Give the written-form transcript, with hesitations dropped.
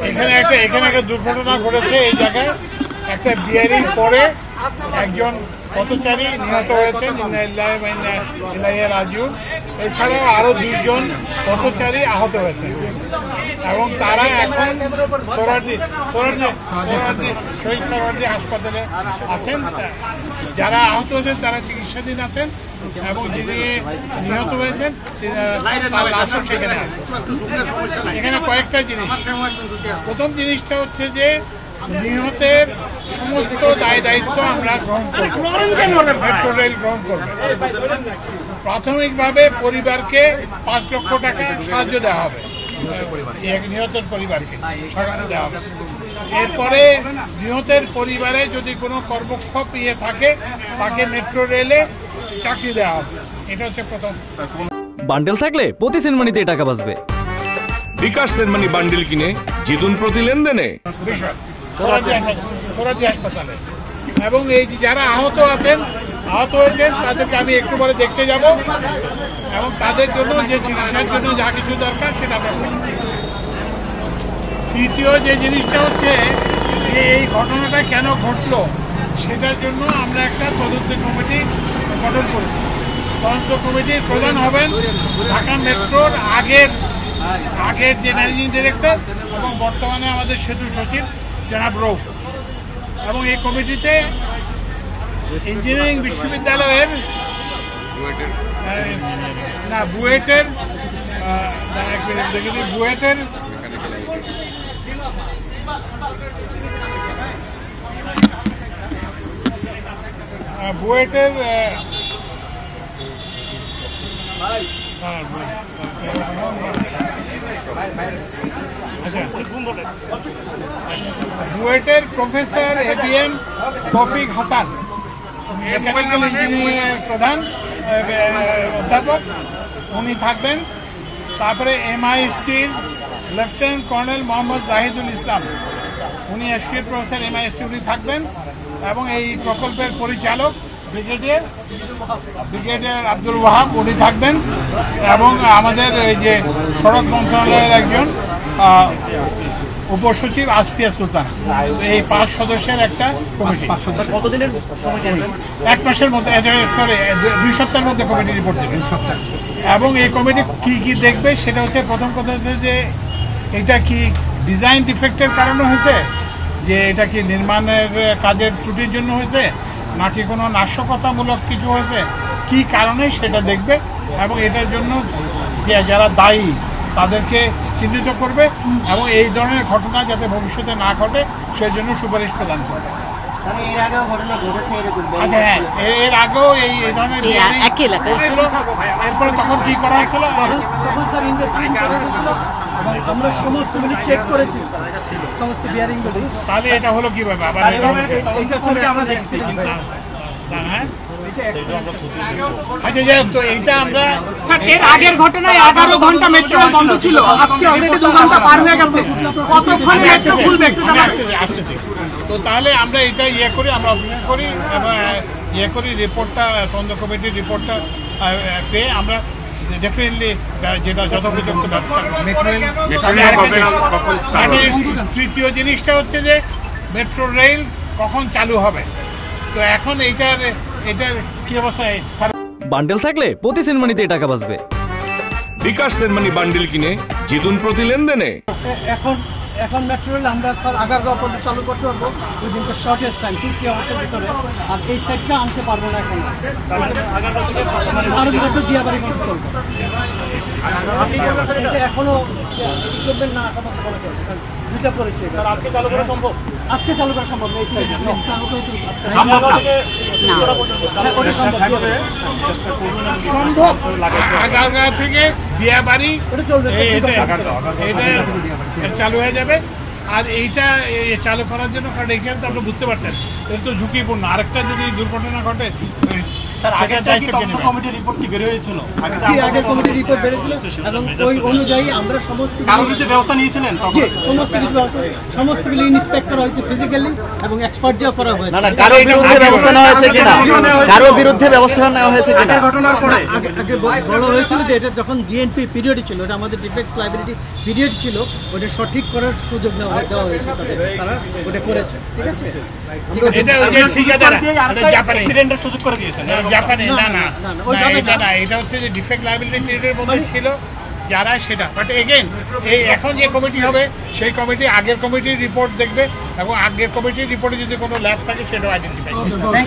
এখানে একটা দুর্ঘটনা ঘটেছে। এই জায়গায় একটা বিয়ারিং পরে একজন পথচারী নিহত হয়েছেন, রাজু। এছাড়াও আরো 2 জন পথচারী আহত হয়েছেন এবং তারা এখন শহীদ সোহরাওয়ার্দী হাসপাতালে আছেন। যারা আহত হয়েছেন তারা চিকিৎসাধীন আছেন এবং যিনি নিহত হয়েছেন তার লাশও সেখানে আছে। এখানে কয়েকটা জিনিস। প্রথম জিনিসটা হচ্ছে যে নিহতের সমস্ত দায় দায়িত্ব আমরা গ্রহণ করব, মেট্রো রেল গ্রহণ করবে। প্রাথমিকভাবে পরিবারকে 5 লক্ষ টাকা সাহায্য দেওয়া হবে, নিহতের পরিবারকে দেওয়া হবে। এরপরে নিহতের পরিবারে যদি কোনো কর্মক্ষোভ থাকে তাকে মেট্রো রেলে চাকরি দেওয়া হবে। এটা হচ্ছে প্রথম। বান্ডেল থাকলে প্রতি সেনমানিতে টাকা বাঁচবে। বিকাশ সেনমানি বান্ডেল কিনে জিতুন প্রতি লেনদেনে। সোহরাওয়ার্দী হাসপাতালে। এবং এই যে যারা আহত হয়েছেন তাদেরকে আমি একটু পরে দেখতে যাব এবং তাদের জন্য যে চিকিৎসার জন্য যা কিছু দরকার সেটা আমরা করব। তৃতীয় যে জিনিসটা হচ্ছে যে এই ঘটনাটা কেন ঘটলো সেটার জন্য আমরা একটা তদন্ত কমিটি গঠন করেছি। তদন্ত কমিটির প্রধান হবেন ঢাকা মেট্রোর আগের যে ম্যানেজিং ডিরেক্টর এবং বর্তমানে আমাদের সেতু সচিব জনাব রৌফ। এবং এই কমিটিতে ইঞ্জিনিয়ারিং বিশ্ববিদ্যালয়ের বুয়েটের বুয়েটের প্রফেসর ABM তৌফিক হাসান, মেকানিক্যাল ইঞ্জিনিয়ারিং প্রধান অধ্যাপক, উনি থাকবেন। তারপরে MISTর লেফটেন্যান্ট কর্নেল মোহাম্মদ জাহিদুল ইসলাম, উনি অ্যাসোসিয়েট প্রফেসর MIST, উনি থাকবেন। এবং এই প্রকল্পের পরিচালক ব্রিগেডিয়ার আব্দুল ওয়াহাব, উনি থাকবেন। এবং আমাদের এই যে সড়ক মন্ত্রণালয়ের একজন উপসচিব আসফিয়া সুলতানা। এই 5 সদস্যের একটা কমিটি। কতদিনের সময়? 1 মাসের মধ্যে, 2 সপ্তাহের মধ্যে কমিটি রিপোর্ট দেবে। এবং এই কমিটি কি দেখবে সেটা হচ্ছে, প্রথম কথা হচ্ছে যে এটা কি ডিজাইন ডিফেক্টের কারণে হয়েছে, যে এটা কি নির্মাণের কাজের ত্রুটির জন্য হয়েছে, নাকি কোনো নাশকতামূলক কিছু হয়েছে, কি কারণে সেটা দেখবে। এবং এটার জন্য যারা দায়ী তাদেরকে চিহ্নিত করবে এবং এই ধরনের ঘটনা যাতে ভবিষ্যতে না ঘটে সেই জন্য সুপারিশ প্রদান করবে। আচ্ছা, হ্যাঁ, এর আগেও এই ধরনের এরপরে তখন কি করা হয়েছিল? তখন স্যার ইনভেস্টিগেশন করা হয়েছিল এবং আমরা সমস্তগুলি চেক করেছি, সমস্ত বিয়ারিংগুলি। তাহলে এটা হলো কিভাবে আবার? এটা স্যার আমরা দেখছি। হ্যাঁ, আচ্ছা, যাই হোক, তো এইটা আমরা এর আগের ঘটনায় 11 ঘন্টা মেট্রো বন্ধ ছিল, আজকে অলরেডি 2 ঘন্টা পার হয়ে গেছে। কতক্ষণ মেট্রো খুলবে? আসতেছি। তো তাহলে আমরা এটা আমরা অপেক্ষা করি এবং রিপোর্টটা, তদন্ত কমিটির রিপোর্টটা পেয়ে আমরা ডেফিনেটলি যেটা যথোপযুক্ত ব্যবস্থা। তৃতীয় জিনিসটা হচ্ছে যে মেট্রো রেল কখন চালু হবে। তো এখন এটার কি অবস্থা? বান্ডেল থাকলে প্রতি সেনমানিতে টাকা বাঁচবে। বিকাশ সেনমানি বান্ডেল কিনে জিতুন প্রতি লেনদেনে। এখন মেট্রো রেল আমরা স্যার আগারগাঁও পর্যন্ত চালু করতে পারবো উইদিন দ্য শর্টেস্ট টাইম, 2-3 আওয়ার্সের ভিতরে। আর এই সাইডটা আনতে পারবো না এখন, আরো ভিতরে দিয়াবাড়ি পর্যন্ত চলবে। এখনো করবেন না, দুইটা পরিচয় আজকে চালু করা সম্ভব? আজকে চালু করা সম্ভব না। এই সাইড আগারগাঁও থেকে দিয়াবাড়ি চালু হয়ে যাবে। আর এইটা চালু করার জন্য, কারণ এখানে তো আপনি বুঝতে পারছেন এটা তো ঝুঁকিপূর্ণ। আরেকটা যদি দুর্ঘটনা ঘটে সেটার দায়িত্ব কে নেবে? আগের কমিটির রিপোর্ট বেরিয়েছিল এবং ওই অনুযায়ী আমরা সমস্ত সমস্তগুলি ইন্সপেক্ট করা হয়েছে ফিজিক্যালি এবং এক্সপার্ট দিয়েও করা হয়েছে। না কারো বিরুদ্ধে ব্যবস্থা নেওয়া হয়েছে কিনা, কারো বিরুদ্ধে ব্যবস্থা নেওয়া হয়েছে কিনা? আগে বলা হয়েছিল যে এটা যখন জিএনপি পিরিয়ড ছিল, এটা আমাদের ডিফেন্স লাইব্রেরি পিরিয়ড ছিল, ওটা সঠিক করার সুযোগ দেওয়া হয়েছে তাদের, তারা ওটা করেছে। ঠিক আছে, এটা ওই যে ঠিকাদাররা, এটা জাপানে অ্যাক্সিডেন্টের সুযোগ করে দিয়েছে না জাপানে, না না এটা না, এটা হচ্ছে যে ডিফেক্ট লায়াবিলিটি পিরিয়ডের মধ্যে ছিল যারা সেটা। বাট এগেইন এই এখন যে কমিটি হবে সেই কমিটি আগের কমিটির রিপোর্ট দেখবে এবং আগের কমিটির রিপোর্টে যদি কোনো ল্যাব থাকে সেটাও আইডেন্টিফাই করবে।